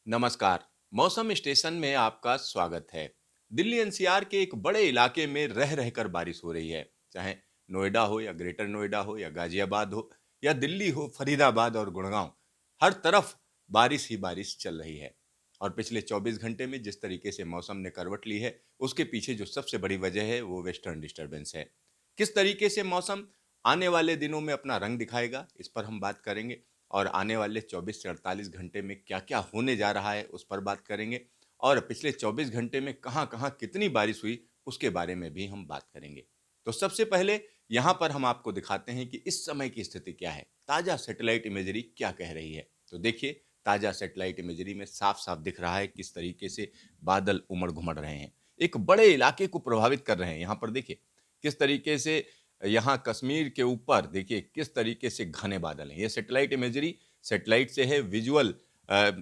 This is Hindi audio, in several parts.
नमस्कार। मौसम स्टेशन में आपका स्वागत है। दिल्ली एनसीआर के एक बड़े इलाके में रह रहकर बारिश हो रही है। चाहे नोएडा हो या ग्रेटर नोएडा हो या गाजियाबाद हो या दिल्ली हो, फरीदाबाद और गुड़गांव, हर तरफ बारिश ही बारिश चल रही है। और पिछले 24 घंटे में जिस तरीके से मौसम ने करवट ली है, उसके पीछे जो सबसे बड़ी वजह है वो वेस्टर्न डिस्टर्बेंस है। किस तरीके से मौसम आने वाले दिनों में अपना रंग दिखाएगा, इस पर हम बात करेंगे। और आने वाले 24 से 48 घंटे में क्या-क्या होने जा रहा है, उस पर बात करेंगे। और पिछले 24 घंटे में कहाँ-कहाँ कितनी बारिश हुई, उसके बारे में भी हम बात करेंगे। तो सबसे पहले यहाँ पर हम आपको दिखाते हैं कि इस समय की स्थिति क्या है, ताज़ा सैटेलाइट इमेजरी क्या कह रही है। तो देखिए, ताज़ा सैटेलाइट इमेजरी में साफ-साफ दिख रहा है किस तरीके से बादल उमड़-घुमड़ रहे हैं। एक बड़े इलाके को प्रभावित कर रहे हैं। यहाँ पर देखिए, किस तरीके से यहाँ कश्मीर के ऊपर देखिए किस तरीके से घने बादल हैं। ये सैटेलाइट इमेजरी सैटेलाइट से है, विजुअल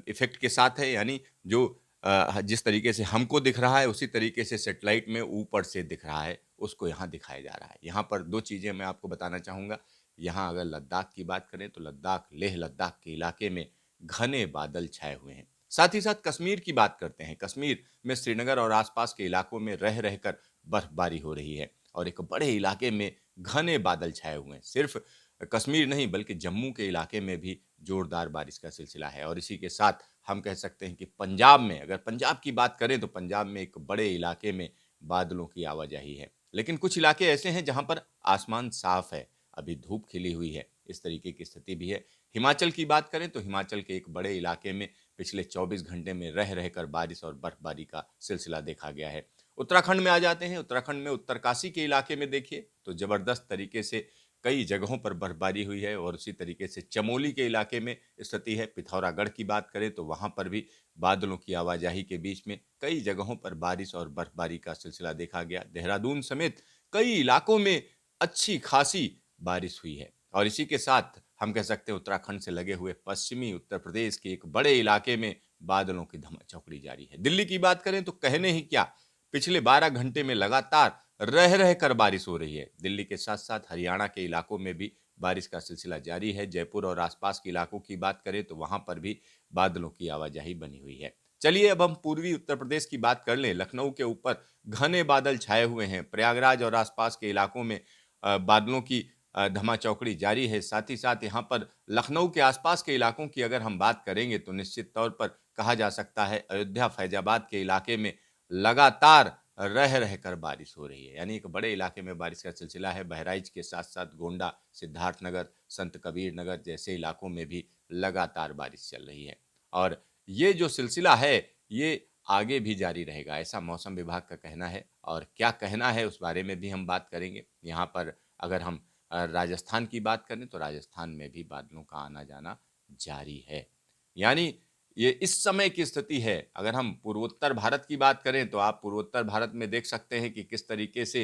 इफ़ेक्ट के साथ है, यानी जो जिस तरीके से हमको दिख रहा है उसी तरीके से सैटेलाइट में ऊपर से दिख रहा है, उसको यहाँ दिखाया जा रहा है। यहाँ पर 2 चीज़ें मैं आपको बताना चाहूँगा। यहाँ अगर लद्दाख की बात करें तो लद्दाख, लेह लद्दाख के इलाके में घने बादल छाए हुए हैं। साथ ही साथ कश्मीर की बात करते हैं। कश्मीर में श्रीनगर और आस-पास के इलाकों में रह रहकर बर्फबारी हो रही है और एक बड़े इलाके में घने बादल छाए हुए हैं। सिर्फ कश्मीर नहीं बल्कि जम्मू के इलाके में भी जोरदार बारिश का सिलसिला है। और इसी के साथ हम कह सकते हैं कि पंजाब में, अगर पंजाब की बात करें तो पंजाब में एक बड़े इलाके में बादलों की आवाजाही है। लेकिन कुछ इलाके ऐसे हैं जहाँ पर आसमान साफ है, अभी धूप खिली हुई है, इस तरीके की स्थिति भी है। हिमाचल की बात करें तो हिमाचल के एक बड़े इलाके में पिछले 24 घंटे में रह रहकर बारिश और बर्फबारी का सिलसिला देखा गया है। उत्तराखंड में आ जाते हैं। उत्तराखंड में उत्तरकाशी के इलाके में देखिए तो जबरदस्त तरीके से कई जगहों पर बर्फबारी हुई है और उसी तरीके से चमोली के इलाके में स्थिति है। पिथौरागढ़ की बात करें तो वहां पर भी बादलों की आवाजाही के बीच में कई जगहों पर बारिश और बर्फबारी का सिलसिला देखा गया। देहरादून समेत कई इलाकों में अच्छी खासी बारिश हुई है। और इसी के साथ हम कह सकते हैं उत्तराखंड से लगे हुए पश्चिमी उत्तर प्रदेश के एक बड़े इलाके में बादलों की धमाचौकड़ी जारी है। दिल्ली की बात करें तो कहने ही क्या, पिछले 12 घंटे में लगातार रह रह कर बारिश हो रही है। दिल्ली के साथ-साथ हरियाणा के इलाकों में भी बारिश का सिलसिला जारी है। जयपुर और आसपास के इलाकों की बात करें तो वहां पर भी बादलों की आवाजाही बनी हुई है। चलिए अब हम पूर्वी उत्तर प्रदेश की बात कर लें। लखनऊ के ऊपर घने बादल छाए हुए हैं। प्रयागराज और आसपास के इलाकों में बादलों की धमाचौकड़ी जारी है। साथ ही साथ यहाँ पर लखनऊ के आसपास के इलाकों की अगर हम बात करेंगे तो निश्चित तौर पर कहा जा सकता है अयोध्या, फैजाबाद के इलाके में लगातार रह रहकर बारिश हो रही है। यानी एक बड़े इलाके में बारिश का सिलसिला है। बहराइच के साथ-साथ गोंडा, सिद्धार्थनगर, संत कबीर नगर जैसे इलाकों में भी लगातार बारिश चल रही है। और ये जो सिलसिला है, ये आगे भी जारी रहेगा, ऐसा मौसम विभाग का कहना है। और क्या कहना है उस बारे में भी हम बात करेंगे। यहाँ पर अगर हम राजस्थान की बात करें तो राजस्थान में भी बादलों का आना-जाना जारी है। यानी ये इस समय की स्थिति है। अगर हम पूर्वोत्तर भारत की बात करें तो आप पूर्वोत्तर भारत में देख सकते हैं कि किस तरीके से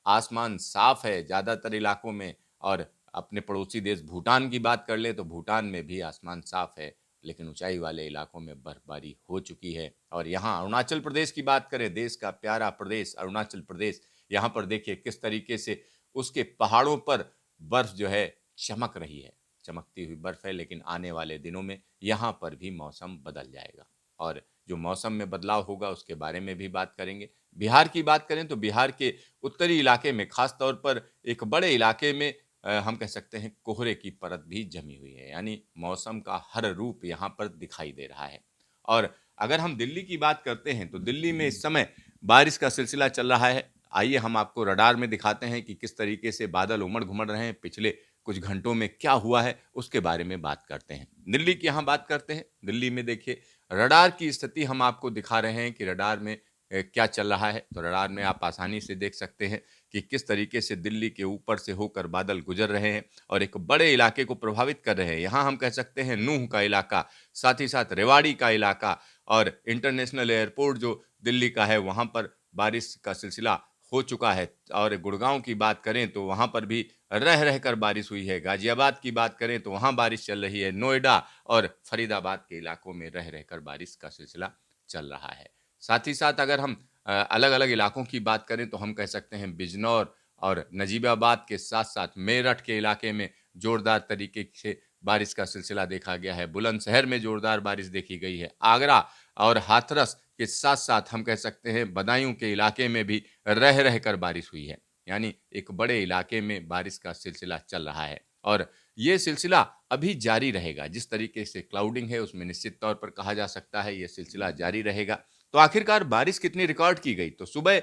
आसमान साफ है ज़्यादातर इलाकों में। और अपने पड़ोसी देश भूटान की बात कर लें तो भूटान में भी आसमान साफ है, लेकिन ऊंचाई वाले इलाकों में बर्फबारी हो चुकी है। और यहाँ अरुणाचल प्रदेश की बात करें, देश का प्यारा प्रदेश अरुणाचल प्रदेश, यहाँ पर देखिए किस तरीके से उसके पहाड़ों पर बर्फ जो है चमक रही है, चमकती हुई बर्फ है। लेकिन आने वाले दिनों में यहाँ पर भी मौसम बदल जाएगा और जो मौसम में बदलाव होगा उसके बारे में भी बात करेंगे। बिहार की बात करें तो बिहार के उत्तरी इलाके में खास तौर पर एक बड़े इलाके में हम कह सकते हैं कोहरे की परत भी जमी हुई है। यानी मौसम का हर रूप यहाँ पर दिखाई दे रहा है। और अगर हम दिल्ली की बात करते हैं तो दिल्ली में इस समय बारिश का सिलसिला चल रहा है। आइए हम आपको रडार में दिखाते हैं कि किस तरीके से बादल उमड़-घुमड़ रहे हैं, पिछले कुछ घंटों में क्या हुआ है, उसके बारे में बात करते हैं। दिल्ली की यहाँ बात करते हैं। दिल्ली में देखिए रडार की स्थिति हम आपको दिखा रहे हैं कि रडार में क्या चल रहा है। तो रडार में आप आसानी से देख सकते हैं कि किस तरीके से दिल्ली के ऊपर से होकर बादल गुजर रहे हैं और एक बड़े इलाके को प्रभावित कर रहे हैं। यहाँ हम कह सकते हैं नूह का इलाका, साथ ही साथ रेवाड़ी का इलाका और इंटरनेशनल एयरपोर्ट जो दिल्ली का है, वहाँ पर बारिश का सिलसिला हो चुका है। और गुड़गांव की बात करें तो वहाँ पर भी रह रहकर बारिश हुई है। गाजियाबाद की बात करें तो वहाँ बारिश चल रही है। नोएडा और फरीदाबाद के इलाकों में रह रहकर बारिश का सिलसिला चल रहा है। साथ ही साथ अगर हम अलग-अलग इलाकों की बात करें तो हम कह सकते हैं बिजनौर और नजीबाबाद के साथ-साथ मेरठ के इलाके में जोरदार तरीके से बारिश का सिलसिला देखा गया है। बुलंदशहर में जोरदार बारिश देखी गई है। आगरा और हाथरस के साथ-साथ हम कह सकते हैं बदायूं के इलाके में भी रह कर बारिश हुई है। यानी एक बड़े इलाके में बारिश का सिलसिला चल रहा है और ये सिलसिला अभी जारी रहेगा। जिस तरीके से क्लाउडिंग है उसमें निश्चित तौर पर कहा जा सकता है ये सिलसिला जारी रहेगा। तो आखिरकार बारिश कितनी रिकॉर्ड की गई? तो सुबह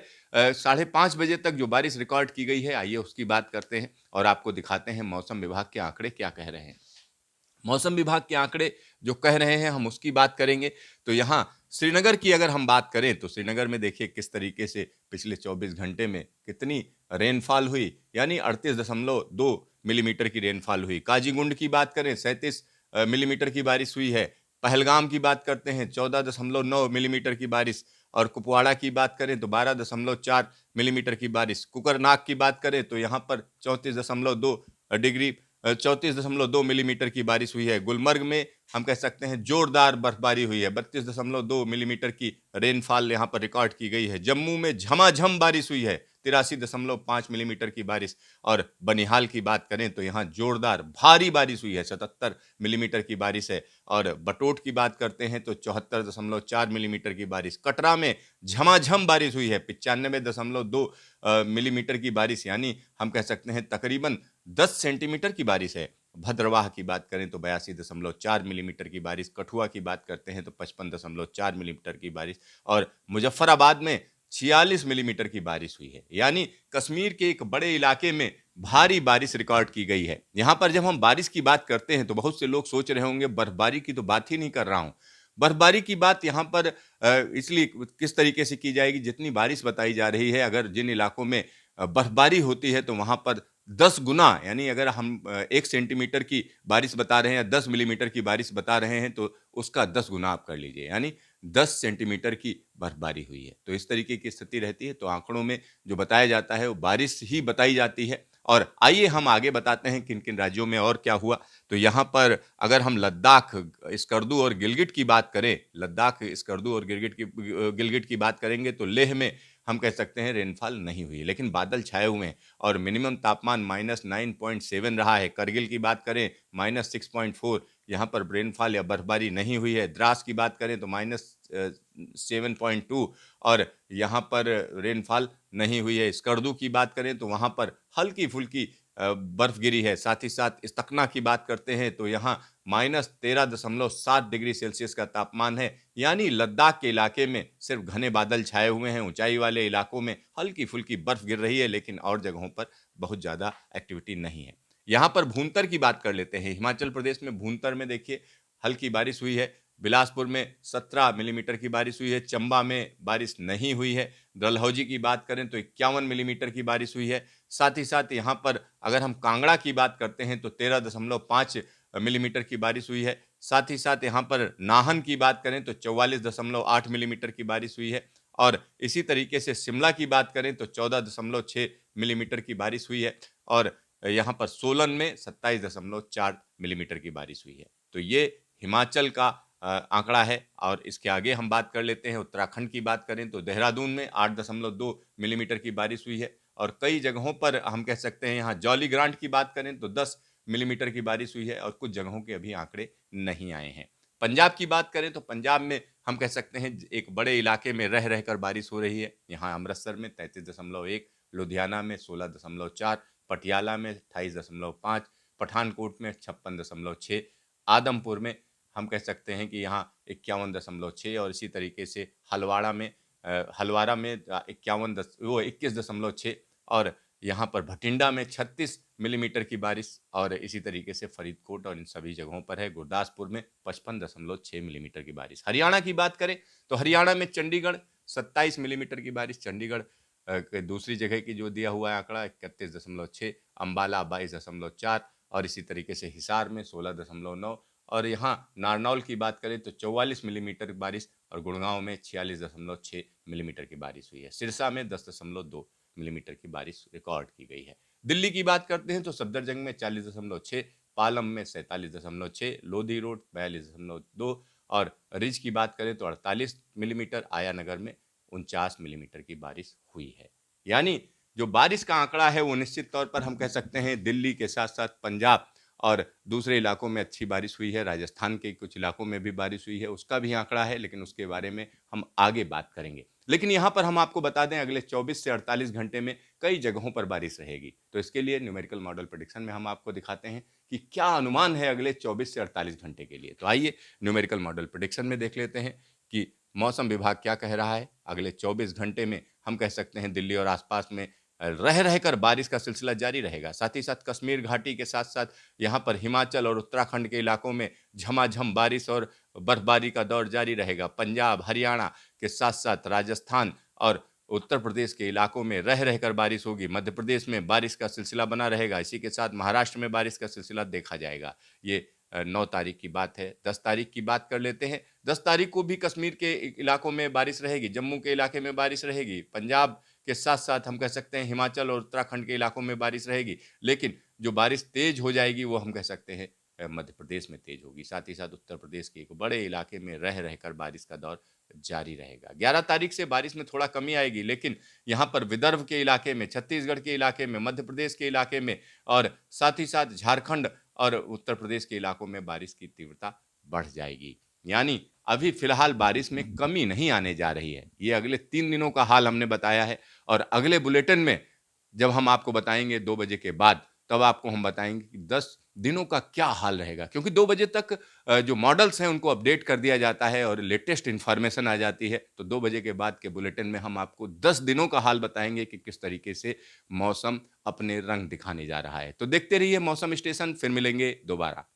5:30 बजे तक जो बारिश रिकॉर्ड की गई है, आइए उसकी बात करते हैं और आपको दिखाते हैं मौसम विभाग के आंकड़े क्या कह रहे हैं। मौसम विभाग के आंकड़े जो कह रहे हैं हम उसकी बात करेंगे। तो यहाँ श्रीनगर की अगर हम बात करें तो श्रीनगर में देखिए किस तरीके से पिछले 24 घंटे में कितनी रेनफॉल हुई, यानी 38.2 मिलीमीटर की रेनफॉल हुई। काजीगुंड की बात करें 37 मिलीमीटर की बारिश हुई है। पहलगाम की बात करते हैं 14.9 मिलीमीटर की बारिश और कुपवाड़ा की बात करें तो 12.4 मिलीमीटर की बारिश। कुकरनाग की बात करें तो यहाँ पर 34.2 डिग्री 34.2 मिलीमीटर की बारिश हुई है। गुलमर्ग में हम कह सकते हैं जोरदार बर्फबारी हुई है। 32.2 मिलीमीटर की रेनफॉल यहाँ पर रिकॉर्ड की गई है। जम्मू में झमाझम बारिश हुई है। 83.5 मिलीमीटर की बारिश और बनिहाल की बात करें तो यहाँ जोरदार भारी बारिश हुई है। 77 मिलीमीटर की बारिश है और बटोट की बात करते हैं तो 74.4 मिलीमीटर की बारिश। कटरा में झमाझम बारिश हुई है। 95.2 मिलीमीटर की बारिश, यानी हम कह सकते हैं तकरीबन 10 सेंटीमीटर की बारिश है। भद्रवाह की बात करें तो 82.4 मिलीमीटर की बारिश। कठुआ की बात करते हैं तो 55.4 मिलीमीटर की बारिश और मुजफ्फराबाद में 46 मिलीमीटर की बारिश हुई है। यानी कश्मीर के एक बड़े इलाके में भारी बारिश रिकॉर्ड की गई है। यहाँ पर जब हम बारिश की बात करते हैं तो बहुत से लोग सोच रहे होंगे बर्फबारी की तो बात ही नहीं कर रहा हूँ। बर्फबारी की बात यहाँ पर इसलिए किस तरीके से की जाएगी, जितनी बारिश बताई जा रही है, अगर जिन इलाकों में बर्फबारी होती है तो वहाँ पर 10 गुना, यानी अगर हम 1 सेंटीमीटर की बारिश बता रहे हैं या 10 मिलीमीटर की बारिश बता रहे हैं तो उसका 10 गुना आप कर लीजिए, यानी 10 सेंटीमीटर की बर्फबारी हुई है। तो इस तरीके की स्थिति रहती है। तो आंकड़ों में जो बताया जाता है वो बारिश ही बताई जाती है। और आइए हम आगे बताते हैं किन किन राज्यों में और क्या हुआ। तो यहाँ पर अगर हम लद्दाख, स्कर्दू और गिलगिट की बात करें, लद्दाख, स्कर्दू और गिलगिट की बात करेंगे तो लेह में हम कह सकते हैं रेनफॉल नहीं हुई, लेकिन बादल छाए हुए हैं और मिनिमम तापमान -9.7 रहा है। करगिल की बात करें -6.4, यहाँ पर रेनफॉल या बर्फबारी नहीं हुई है। द्रास की बात करें तो -7.2 और यहाँ पर रेनफॉल नहीं हुई है। स्कर्दू की बात करें तो वहाँ पर हल्की फुल्की बर्फ गिरी है। साथ ही साथ इस्तकना की बात करते हैं तो यहाँ -13.7 डिग्री सेल्सियस का तापमान है। यानी लद्दाख के इलाके में सिर्फ घने बादल छाए हुए हैं। ऊंचाई वाले इलाकों में हल्की फुल्की बर्फ गिर रही है, लेकिन और जगहों पर बहुत ज़्यादा एक्टिविटी नहीं है। यहाँ पर भूंतर की बात कर लेते हैं। हिमाचल प्रदेश में भूंतर में देखिए हल्की बारिश हुई है। बिलासपुर में 17 मिलीमीटर की बारिश हुई है। चंबा में बारिश नहीं हुई है। डलहौजी की बात करें तो 51 मिलीमीटर की बारिश हुई है। साथ ही साथ यहाँ पर अगर हम कांगड़ा की बात करते हैं तो 13.5 मिलीमीटर की बारिश हुई है। साथ ही साथ यहाँ पर नाहन की बात करें तो 44.8 मिलीमीटर की बारिश हुई है और इसी तरीके से शिमला की बात करें तो 14.6 मिलीमीटर की बारिश हुई है और यहाँ पर सोलन में 27.4 मिलीमीटर की बारिश हुई है। तो ये हिमाचल का आंकड़ा है। और इसके आगे हम बात कर लेते हैं उत्तराखंड की बात करें तो देहरादून में 8.2 मिलीमीटर की बारिश हुई है और कई जगहों पर हम कह सकते हैं यहाँ जॉली ग्रांट की बात करें तो 10 मिलीमीटर की बारिश हुई है और कुछ जगहों के अभी आंकड़े नहीं आए हैं। पंजाब की बात करें तो पंजाब में हम कह सकते हैं एक बड़े इलाके में रह कर बारिश हो रही है। यहाँ अमृतसर में 33.1, लुधियाना में 16.4, पटियाला में 28.5, पठानकोट में 56.6, आदमपुर में हम कह सकते हैं कि यहाँ 51.6 और इसी तरीके से हलवाड़ा में 21.6 और यहाँ पर भटिंडा में 36 मिलीमीटर की बारिश और इसी तरीके से फरीदकोट और इन सभी जगहों पर है। गुरदासपुर में 55.6 मिलीमीटर की बारिश। हरियाणा की बात करें तो हरियाणा में चंडीगढ़ 27 मिलीमीटर की बारिश। चंडीगढ़ दूसरी जगह की जो दिया हुआ है आंकड़ा 31.6, अम्बाला 22.4 और इसी तरीके से हिसार में 16.9 और यहाँ नारनौल की बात करें तो 44 मिलीमीटर बारिश और गुड़गांव में 46.6 मिलीमीटर की बारिश हुई है। सिरसा में 10.2 मिलीमीटर की बारिश रिकॉर्ड की गई है। दिल्ली की बात करते हैं तो सफदरजंग में 40.6, पालम में 47.6, लोधी रोड 42.2 और रिज की बात करें तो 48 मिलीमीटर, आया नगर में 49 मिलीमीटर की बारिश हुई है। यानी जो बारिश का आंकड़ा है वो निश्चित तौर पर हम कह सकते हैं दिल्ली के साथ साथ पंजाब और दूसरे इलाकों में अच्छी बारिश हुई है, राजस्थान के कुछ इलाकों में भी बारिश हुई है, उसका भी आंकड़ा है, लेकिन उसके बारे में हम आगे बात करेंगे। लेकिन यहाँ पर हम आपको बता दें अगले 24 से 48 घंटे में कई जगहों पर बारिश रहेगी। तो इसके लिए न्यूमेरिकल मॉडल प्रेडिक्शन में हम आपको दिखाते हैं कि क्या अनुमान है अगले 24 से 48 घंटे के लिए। तो आइए न्यूमेरिकल मॉडल प्रेडिक्शन में देख लेते हैं कि मौसम विभाग क्या कह रहा है। अगले 24 घंटे में हम कह सकते हैं दिल्ली और आसपास में रह रहकर बारिश का सिलसिला जारी रहेगा। साथ ही साथ कश्मीर घाटी के साथ साथ यहाँ पर हिमाचल और उत्तराखंड के इलाकों में झमाझम बारिश और बर्फबारी का दौर जारी रहेगा। पंजाब, हरियाणा के साथ साथ राजस्थान और उत्तर प्रदेश के इलाकों में रह रहकर बारिश होगी। मध्य प्रदेश में बारिश का सिलसिला बना रहेगा। इसी के साथ महाराष्ट्र में बारिश का सिलसिला देखा जाएगा। ये 9 तारीख की बात है। 10 तारीख की बात कर लेते हैं। 10 तारीख को भी कश्मीर के इलाकों में बारिश रहेगी, जम्मू के इलाके में बारिश रहेगी, पंजाब के साथ-साथ हम कह सकते हैं हिमाचल और उत्तराखंड के इलाकों में बारिश रहेगी। लेकिन जो बारिश तेज हो जाएगी वो हम कह सकते हैं मध्य प्रदेश में तेज होगी। साथ ही साथ उत्तर प्रदेश के एक बड़े इलाके में रह रहकर बारिश का दौर जारी रहेगा। 11 तारीख से बारिश में थोड़ा कमी आएगी, लेकिन यहाँ पर विदर्भ के इलाके में, छत्तीसगढ़ के इलाके में, मध्य प्रदेश के इलाके में और साथ ही साथ झारखंड और उत्तर प्रदेश के इलाकों में बारिश की तीव्रता बढ़ जाएगी। यानी अभी फिलहाल बारिश में कमी नहीं आने जा रही है। ये अगले 3 दिनों का हाल हमने बताया है और अगले बुलेटिन में जब हम आपको बताएँगे 2 बजे के बाद, तब आपको हम बताएँगे कि 10 दिनों का क्या हाल रहेगा। क्योंकि 2 बजे तक जो मॉडल्स हैं उनको अपडेट कर दिया जाता है और लेटेस्ट इन्फॉर्मेशन आ जाती है। तो 2 बजे के बाद के बुलेटिन में हम आपको 10 दिनों का हाल बताएँगे कि किस तरीके से मौसम अपने रंग दिखाने जा रहा है। तो देखते रहिए मौसम स्टेशन, फिर मिलेंगे दोबारा।